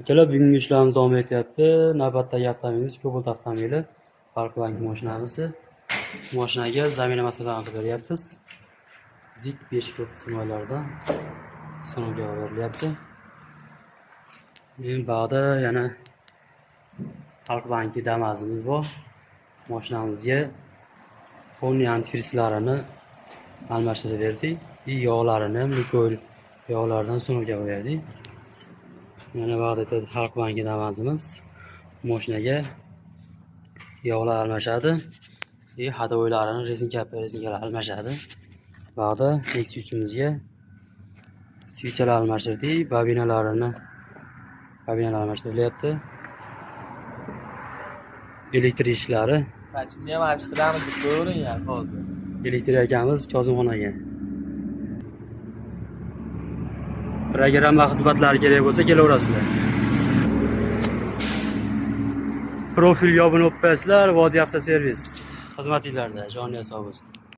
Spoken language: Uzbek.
Akalar, bugungi ishlarimiz davom etyapti. Navbatdagi avtomobilimiz Cobalt avtomobili. Parkbank mashinamiz. Mashinaga zaminamasini qilib beryapmiz. Zik 5 sinovlardan sinovga berilyapti. Men bog'da yana Parkbank damazimiz bor. Mashinamizga Honey antifrizlarini almashtirib berdik. Yog'larini, Lukoil yog'laridan sinovga qo'ydik. Mana bog'da Parkbank damazimiz. Mashinaga yog'lar almashadi. Hadovoylarini rezinkalar almashadi. Bog'da Nexus'imizga switchlar almashtirdik. Bobinalar almashtirilyapti. Elektr ishlari. Qachonni ham almashtiramiz deb ko'ring ya hozir. Elektr akamiz Kozimxonaga. Programma xizmatlari kerak bo'lsa kelaverasizlar. Profil yopib o'tpasizlar, Vodiy avtoservis xizmatinglarda, joniy sog' bo'lsin.